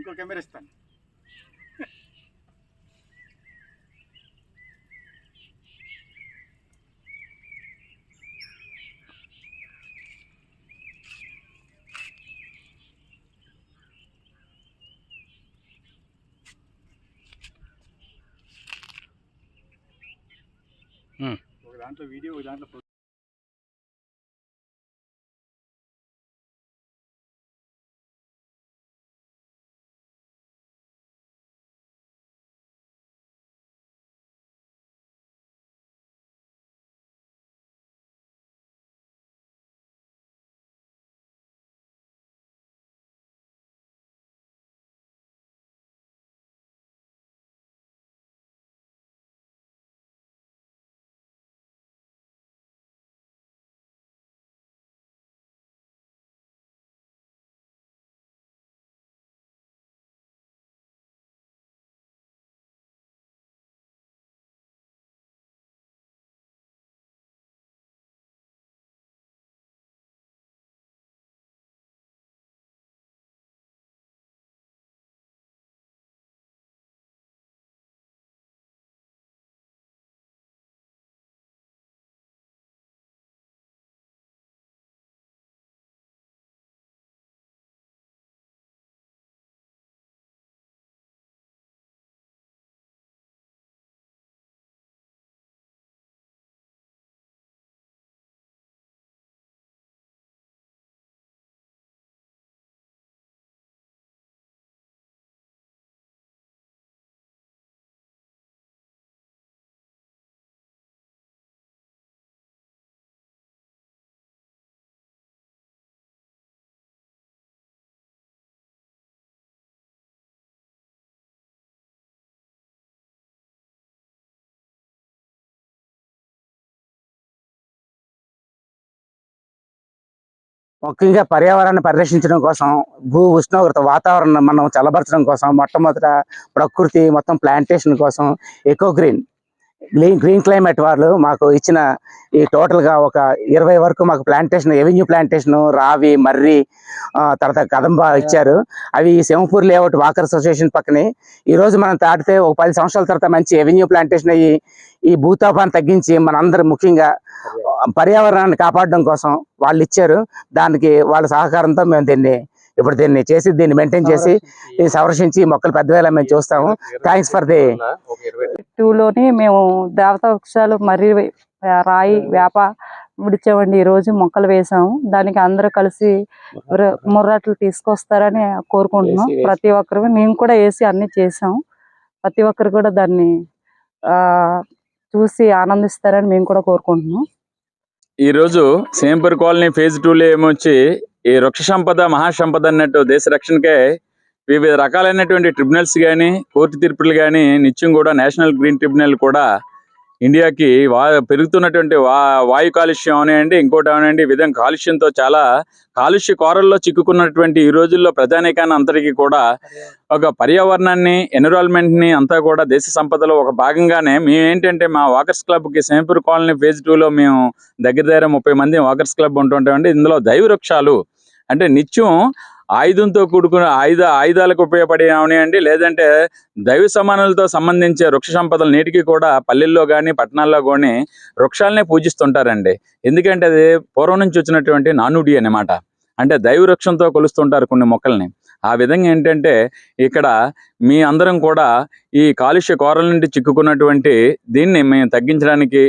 ఇంకో కెమెరా ఇస్తాను. ఒక దాంట్లో వీడియో, ఒక దాంట్లో ముఖ్యంగా పర్యావరణాన్ని పరిరక్షించడం కోసం, భూ ఉష్ణోగ్రత వాతావరణం మనం చల్లబరచడం కోసం, మొట్టమొదట ప్రకృతి మొత్తం ప్లాంటేషన్ కోసం ఎకో గ్రీన్ క్లైమేట్ వాళ్ళు మాకు ఇచ్చిన ఈ టోటల్గా ఒక 20 వరకు మాకు ప్లాంటేషన్, ఎవెన్యూ ప్లాంటేషన్, రావి, మర్రి, తర్వాత కదంబ ఇచ్చారు. అవి సింహపూర్ లేఅవుట్ వాకర్ అసోసియేషన్ పక్కనే. ఈరోజు మనం తాటితే ఒక 10 సంవత్సరాల తర్వాత మంచి ఎవెన్యూ ప్లాంటేషన్ అయ్యి ఈ భూతాపాన్ని తగ్గించి మనందరం ముఖ్యంగా పర్యావరణాన్ని కాపాడడం కోసం వాళ్ళు ఇచ్చారు. దానికి వాళ్ళ సహకారంతో మేము దీన్ని మెయింటైన్ చేసి సంరక్షించి మొక్కలు పెద్దవేలా మేము చూస్తాము. థ్యాంక్స్ ఫర్ ది 2లోని మేము దేవతా వృక్షాలు మర్రి, రాయి, వేప విడిచామండి. ఈ రోజు మొక్కలు వేసాము. దానికి అందరూ కలిసి ముర్రాట్లు తీసుకొస్తారని కోరుకుంటున్నాం. ప్రతి ఒక్కరు మేము కూడా వేసి అన్ని చేసాము. ప్రతి ఒక్కరు కూడా దాన్ని చూసి ఆనందిస్తారని మేము కూడా కోరుకుంటున్నాం. ఈరోజు సేంపూర్ కాలనీ ఫేజ్ 2లో ఏమొచ్చి ఈ వృక్ష సంపద మహాసంపద అన్నట్టు దేశ రక్షణకే వివిధ రకాలైనటువంటి ట్రిబ్యునల్స్ కానీ, కోర్టు తీర్పులు కానీ, నిత్యం కూడా నేషనల్ గ్రీన్ ట్రిబ్యునల్ కూడా ఇండియాకి పెరుగుతున్నటువంటి వాయు కాలుష్యం అవనండి, ఇంకోటి అవనండి, ఈ విధంగా కాలుష్యంతో చాలా కాలుష్య కోరల్లో చిక్కుకున్నటువంటి ఈ రోజుల్లో ప్రజానీకాన్ని అందరికీ కూడా ఒక పర్యావరణాన్ని, ఎన్విరాన్మెంట్ని అంతా కూడా దేశ సంపదలో ఒక భాగంగానే మేము ఏంటంటే మా వాకర్స్ క్లబ్కి సేంపూర్ కాలనీ ఫేజ్ 2లో మేము దగ్గర 30 మంది వాకర్స్ క్లబ్ ఉంటుంటామండి. ఇందులో దైవ వృక్షాలు అంటే నిత్యం ఆయుధంతో కూడుకున్న ఆయుధాలకు ఉపయోగపడి అవనివ్వండి, లేదంటే దైవ సమానులతో సంబంధించే వృక్ష సంపదలు నేటికి కూడా పల్లెల్లో కానీ పట్టణాల్లో కానీ వృక్షాలనే పూజిస్తుంటారండి. ఎందుకంటే అది పూర్వం నుంచి వచ్చినటువంటి నానుడి అన్నమాట. అంటే దైవ వృక్షంతో కొలుస్తుంటారు కొన్ని మొక్కల్ని. ఆ విధంగా ఏంటంటే ఇక్కడ మీ అందరం కూడా ఈ కాలుష్య కోరల నుండి చిక్కుకున్నటువంటి దీన్ని మేము తగ్గించడానికి,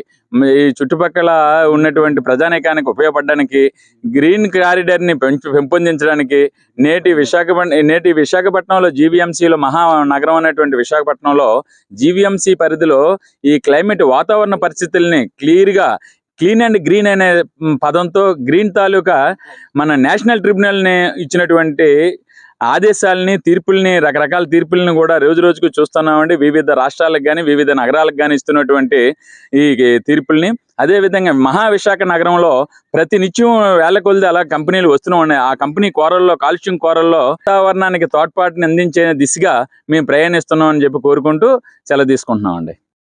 ఈ చుట్టుపక్కల ఉన్నటువంటి ప్రజానీకానికి ఉపయోగపడడానికి, గ్రీన్ కారిడార్ని పెంపొందించడానికి నేటి విశాఖపట్నంలో జీవీఎంసీలో మహానగరం అనేటువంటి విశాఖపట్నంలో జీవీఎంసీ పరిధిలో ఈ క్లైమేట్ వాతావరణ పరిస్థితుల్ని క్లీన్ అండ్ గ్రీన్ అనే పదంతో గ్రీన్ తాలూకా మన నేషనల్ ట్రిబ్యునల్ని ఇచ్చినటువంటి ఆదేశాలని, తీర్పుల్ని, రకరకాల తీర్పుల్ని కూడా రోజు రోజుకు చూస్తున్నామండి. వివిధ రాష్ట్రాలకు కానీ వివిధ నగరాలకు కానీ ఇస్తున్నటువంటి ఈ తీర్పుల్ని. అదేవిధంగా మహావిశాఖ నగరంలో ప్రతి నిత్యం వేల కొలది అలా కంపెనీలు వస్తూనే ఉన్నాయి. ఆ కంపెనీ కోరల్లో, కాలుష్యం కోరల్లో వాతావరణానికి తోడ్పాటుని అందించే దిశగా మేము ప్రయాణిస్తున్నాం అని చెప్పి కోరుకుంటూ సెలవు తీసుకుంటున్నామండి.